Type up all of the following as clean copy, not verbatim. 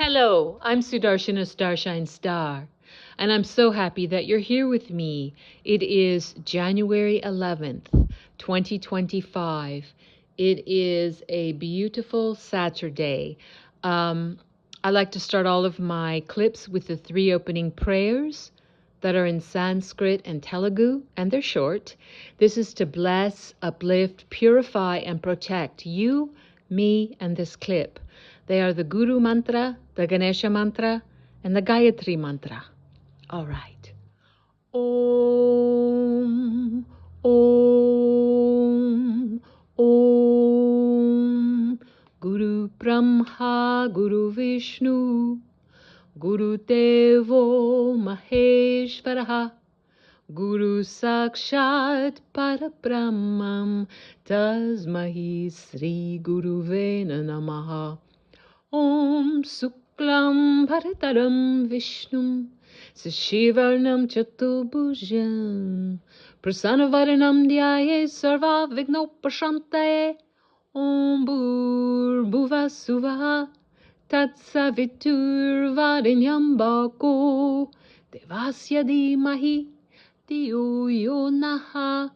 Hello, I'm Sudarshana Starshine Star, and I'm so happy that you're here with me. It is January 11th, 2025. It is a beautiful Saturday. I like to start all of my clips with the three opening prayers that are in Sanskrit and Telugu, and they're short. This is to bless, uplift, purify, and protect you, me, and this clip. They are the Guru Mantra, the Ganesha Mantra, and the Gayatri Mantra. All right. Om, Om, Om. Guru Brahma, Guru Vishnu, Guru Devo Maheshvaraha, Guru Sakshat Parabrahmam, Tasmahi Sri Guruve Namaha. Om Suklam Bharataram Vishnum Sashivarnam Chatubhujam Prasanavaranam Dhyaye Sarva Vignopashantaye. Om Bhur Suvaha Tatsavitur Varinyam Bhako Devasya Dhimahi Dhiyo Yo Naha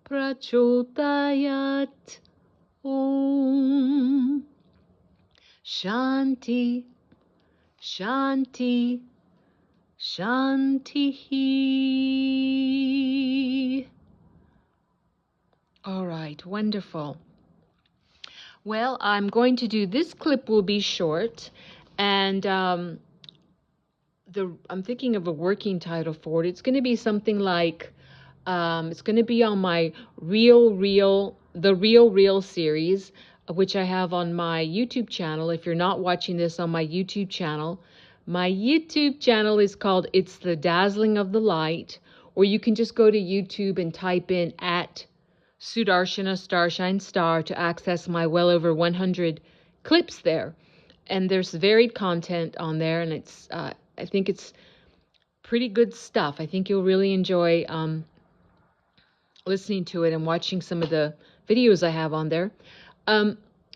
Prachodayat. Om Shanti, Shanti, Shanti. All right, wonderful. Well, I'm going to do, this clip will be short, and I'm thinking of a working title for it. It's going to be something like, it's going to be on my the Real Real series, which I have on my YouTube channel. If you're not watching this on my YouTube channel is called It's the Dazzling of the Light, or you can just go to YouTube and type in at Sudarshana Starshine Star to access my well over 100 clips there. And there's varied content on there, and it's I think it's pretty good stuff. I think you'll really enjoy listening to it and watching some of the videos I have on there.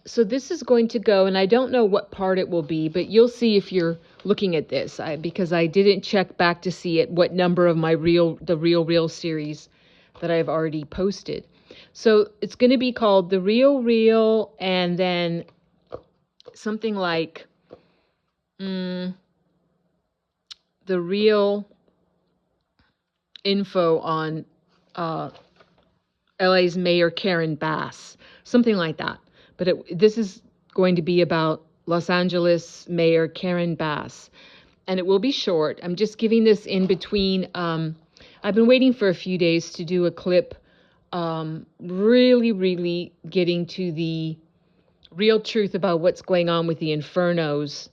So this is going to go, and I don't know what part it will be, but you'll see if you're looking at this, because I didn't check back to see what number of my the Real series that I've already posted. So it's going to be called The Real Real, and then something like the real info on LA's Mayor Karen Bass, something like that. But this is going to be about Los Angeles Mayor Karen Bass, and it will be short. I'm just giving this in between. I've been waiting for a few days to do a clip, really getting to the real truth about what's going on with the infernos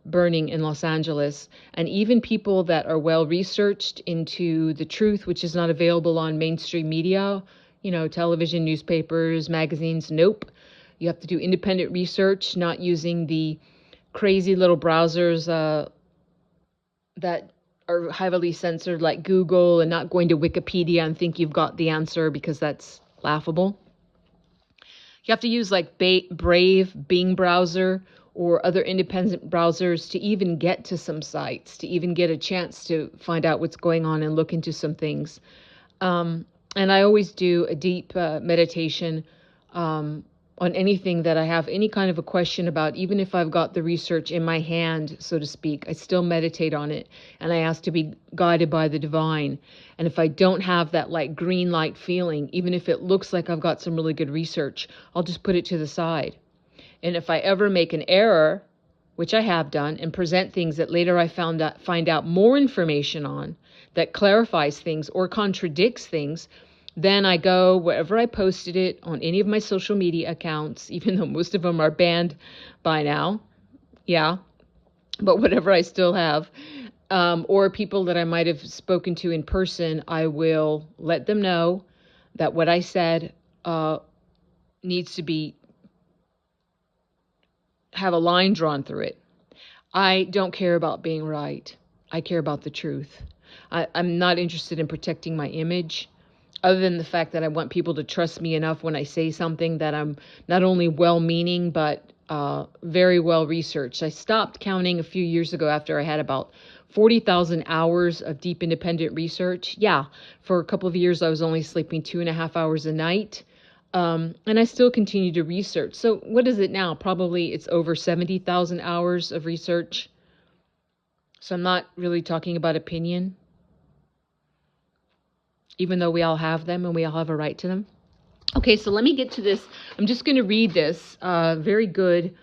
burning in Los Angeles, and even people that are well researched into the truth, which is not available on mainstream media, television, newspapers, magazines. Nope. You have to do independent research, not using the crazy little browsers that are heavily censored like Google, and not going to Wikipedia and think you've got the answer, because that's laughable. You have to use like Brave, Bing browser, or other independent browsers to even get to some sites, to even get a chance to find out what's going on and look into some things. And I always do a deep meditation on anything that I have any kind of a question about. Even if I've got the research in my hand, so to speak, I still meditate on it, and I ask to be guided by the divine. And if I don't have that like green light feeling, even if it looks like I've got some really good research, I'll just put it to the side. And if I ever make an error, which I have done, and present things that later I find out more information on, that clarifies things or contradicts things, then I go wherever I posted it on any of my social media accounts, even though most of them are banned by now. Yeah, but whatever I still have. Or people that I might have spoken to in person, I will let them know that what I said needs to have a line drawn through it. I don't care about being right. I care about the truth. I'm not interested in protecting my image, other than the fact that I want people to trust me enough when I say something that I'm not only well-meaning, but very well researched. I stopped counting a few years ago after I had about 40,000 hours of deep independent research. Yeah, for a couple of years I was only sleeping 2.5 hours a night. And I still continue to research. So what is it now? Probably it's over 70,000 hours of research. So I'm not really talking about opinion, even though we all have them and we all have a right to them. Okay, so let me get to this. I'm just going to read this very good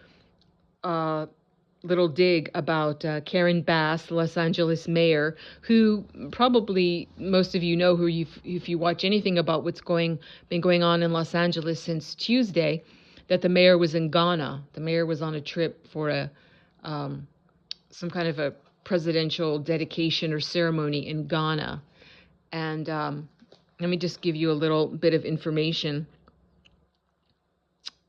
little dig about Karen Bass, the Los Angeles mayor, who probably most of you know, if you watch anything about what's been going on in Los Angeles since Tuesday, that the mayor was in Ghana. The mayor was on a trip for some kind of a presidential dedication or ceremony in Ghana. And let me just give you a little bit of information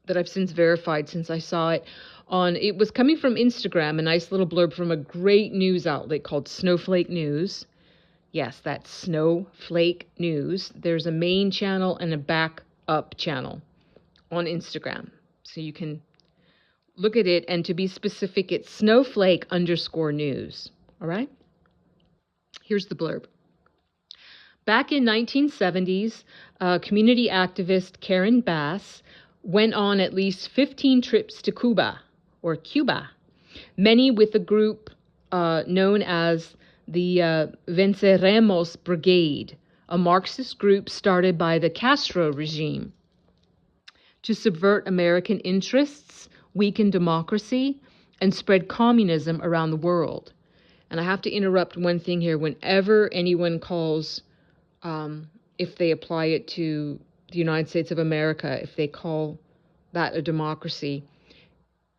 that I've since verified since I saw it. It was coming from Instagram, a nice little blurb from a great news outlet called Snowflake News. Yes, that's Snowflake News. There's a main channel and a backup channel on Instagram. So you can look at it, and to be specific, it's Snowflake_news. All right? Here's the blurb. Back in 1970s, community activist Karen Bass went on at least 15 trips to Cuba, many with a group known as the Venceremos Brigade, a Marxist group started by the Castro regime to subvert American interests, weaken democracy, and spread communism around the world. And I have to interrupt one thing here. Whenever anyone calls, if they apply it to the United States of America, if they call that a democracy,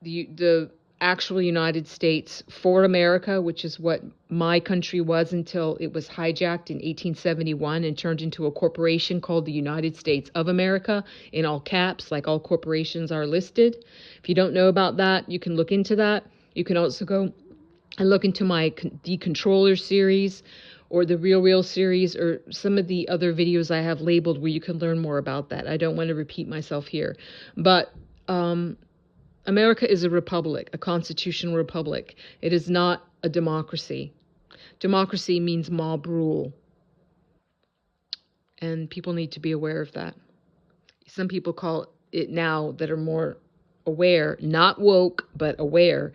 the actual United States for America, which is what my country was until it was hijacked in 1871 and turned into a corporation called the United States of America, in all caps, like all corporations are listed. If you don't know about that, you can look into that. You can also go and look into my Decontroller series, or the Real series, or some of the other videos I have labeled where you can learn more about that. I don't want to repeat myself here. But America is a republic, a constitutional republic. It is not a democracy. Democracy means mob rule. And people need to be aware of that. Some people call it now that are more aware, not woke, but aware,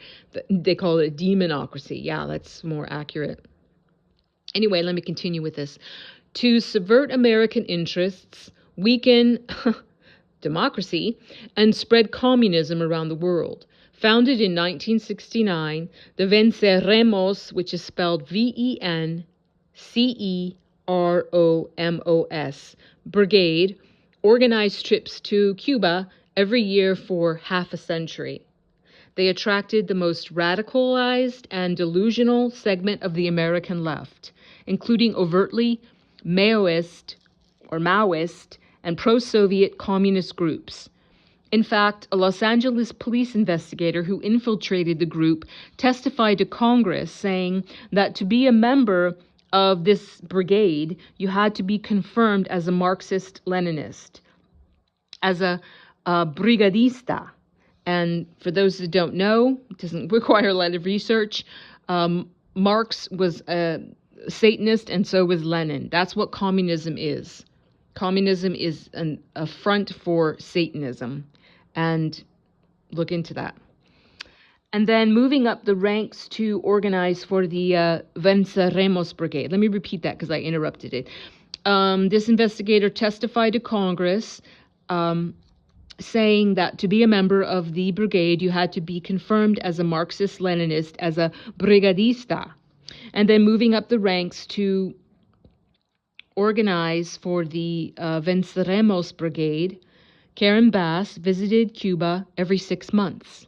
they call it a demonocracy. Yeah, that's more accurate. Anyway, let me continue with this. To subvert American interests, weaken democracy, and spread communism around the world. Founded in 1969, the Venceremos, which is spelled Venceromos, Brigade, organized trips to Cuba every year for half a century. They attracted the most radicalized and delusional segment of the American left, including overtly Maoist and pro-Soviet communist groups. In fact, a Los Angeles police investigator who infiltrated the group testified to Congress saying that to be a member of this brigade, you had to be confirmed as a Marxist-Leninist, as a brigadista. And for those that don't know, it doesn't require a lot of research, Marx was a Satanist, and so was Lenin. That's what communism is. Communism is a front for Satanism, and look into that. And then moving up the ranks to organize for the Venceremos Brigade. Let me repeat that because I interrupted it. This investigator testified to Congress saying that to be a member of the brigade, you had to be confirmed as a Marxist-Leninist, as a brigadista. And then moving up the ranks to organize for the Venceremos Brigade, Karen Bass visited Cuba every 6 months.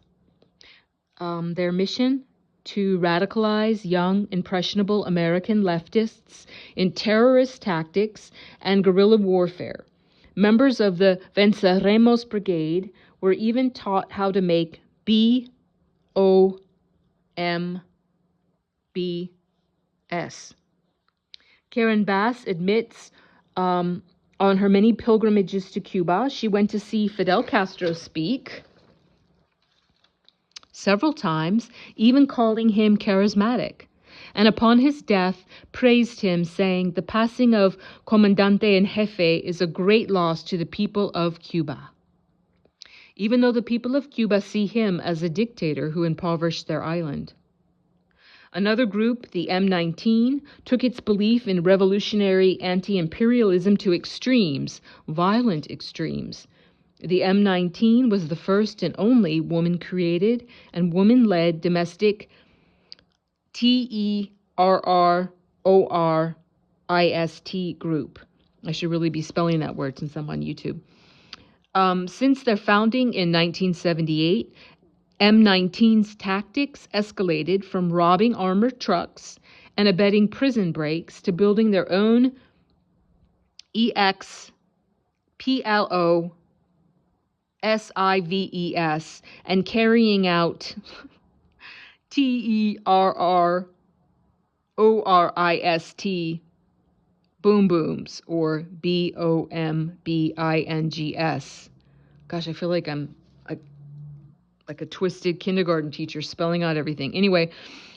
Their mission: to radicalize young, impressionable American leftists in terrorist tactics and guerrilla warfare. Members of the Venceremos Brigade were even taught how to make BOMBS. Karen Bass admits on her many pilgrimages to Cuba, she went to see Fidel Castro speak. several times, even calling him charismatic, and upon his death praised him, saying, "The passing of Comandante en Jefe is a great loss to the people of Cuba," even though the people of Cuba see him as a dictator who impoverished their island. Another group, the M19, took its belief in revolutionary anti-imperialism to extremes, violent extremes. The M19 was the first and only woman-created and woman-led domestic terrorist group. I should really be spelling that word since I'm on YouTube. Since their founding in 1978, M19's tactics escalated from robbing armored trucks and abetting prison breaks to building their own EXPLOSIVES and carrying out TERRORIST boom booms, or BOMBINGS. Gosh, I feel like I'm like a twisted kindergarten teacher spelling out everything. Anyway,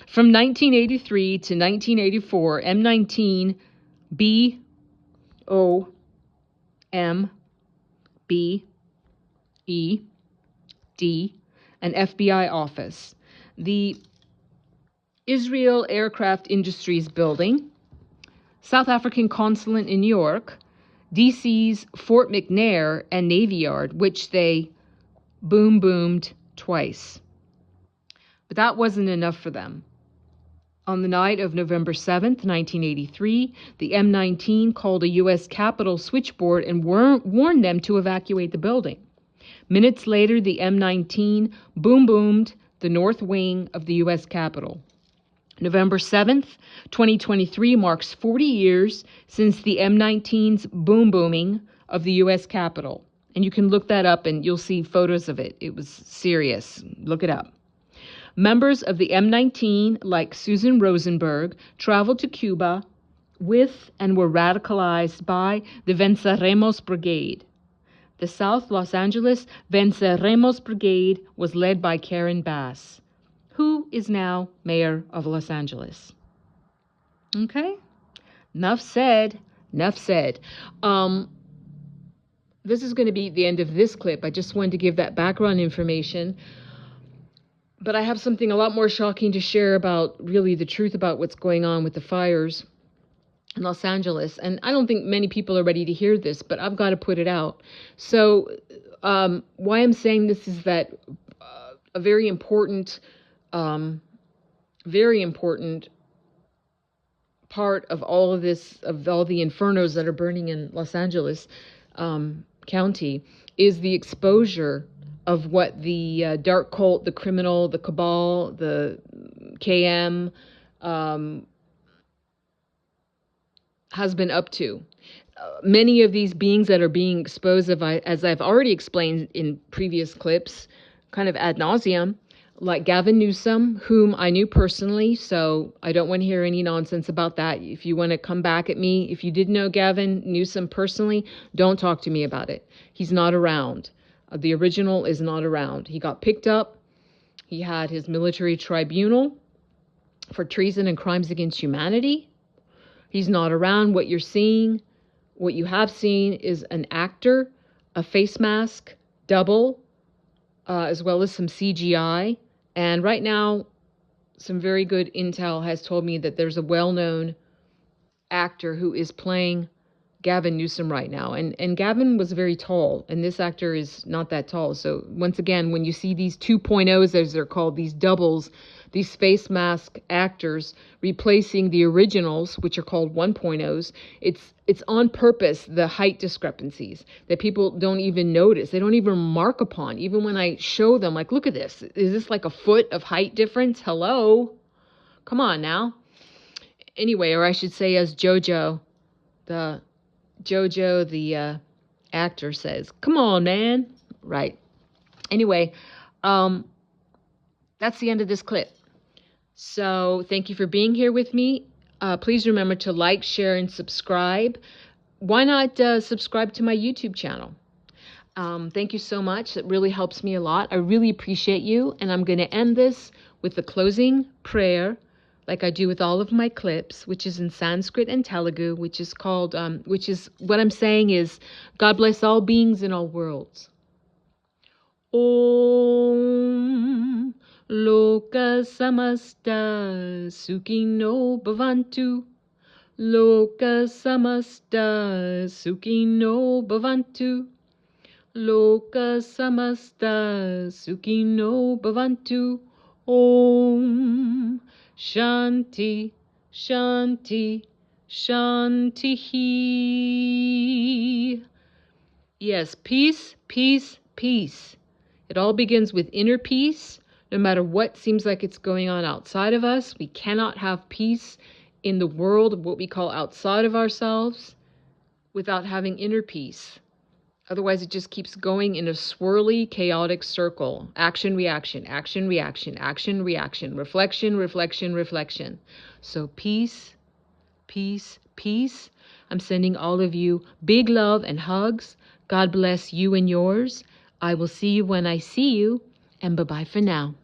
from 1983 to 1984, M19 BOMBED, an FBI office, the Israel Aircraft Industries Building, South African Consulate in New York, DC's Fort McNair and Navy Yard, which they boomed twice. But that wasn't enough for them. On the night of November 7th, 1983, the M19 called a U.S. Capitol switchboard and warned them to evacuate the building. Minutes later, the M19 boomed the north wing of the U.S. Capitol. November 7th, 2023 marks 40 years since the M19's booming of the U.S. Capitol. And you can look that up and you'll see photos of it. It was serious. Look it up. Members of the M19, like Susan Rosenberg, traveled to Cuba with and were radicalized by the Venceremos Brigade. The South Los Angeles Venceremos Brigade was led by Karen Bass, who is now mayor of Los Angeles. Okay? Enough said. This is going to be the end of this clip. I just wanted to give that background information. But I have something a lot more shocking to share about really the truth about what's going on with the fires in Los Angeles. And I don't think many people are ready to hear this, but I've got to put it out. So why I'm saying this is that a very important part of all of this, of all the infernos that are burning in Los Angeles County, is the exposure of what the dark cult, the criminal, the cabal, the KM has been up to. Many of these beings that are being exposed, as I've already explained in previous clips, kind of ad nauseum, like Gavin Newsom, whom I knew personally, so I don't want to hear any nonsense about that. If you want to come back at me, if you didn't know Gavin Newsom personally, don't talk to me about it. He's not around. The original is not around. He got picked up. He had his military tribunal for treason and crimes against humanity. He's not around. What you're seeing, what you have seen, is an actor, a face mask, double, as well as some CGI. And right now, some very good intel has told me that there's a well-known actor who is playing Gavin Newsom right now. And Gavin was very tall, and this actor is not that tall. So once again, when you see these 2.0s, as they're called, these doubles, these face mask actors replacing the originals, which are called 1.0s, it's on purpose, the height discrepancies that people don't even notice. They don't even mark upon. Even when I show them, like, look at this. Is this like a foot of height difference? Hello? Come on now. Anyway, or I should say as Jojo, the actor says, come on, man. Right. Anyway, that's the end of this clip. So thank you for being here with me. Please remember to like, share, and subscribe. Why not subscribe to my YouTube channel? Thank you so much. It really helps me a lot. I really appreciate you. And I'm going to end this with the closing prayer, like I do with all of my clips, which is in Sanskrit and Telugu, which is what I'm saying is, God bless all beings in all worlds. Om Loka Samasta Sukhino Bhavantu. Loka Samasta Sukhino Bhavantu. Loka Samasta Sukhino Bhavantu. Om Shanti Shanti Shanti. Yes, peace, peace, peace. It all begins with inner peace. No matter what seems like it's going on outside of us, we cannot have peace in the world of what we call outside of ourselves without having inner peace. Otherwise, it just keeps going in a swirly, chaotic circle. Action, reaction, action, reaction, action, reaction, reflection, reflection, reflection. So peace, peace, peace. I'm sending all of you big love and hugs. God bless you and yours. I will see you when I see you, and bye-bye for now.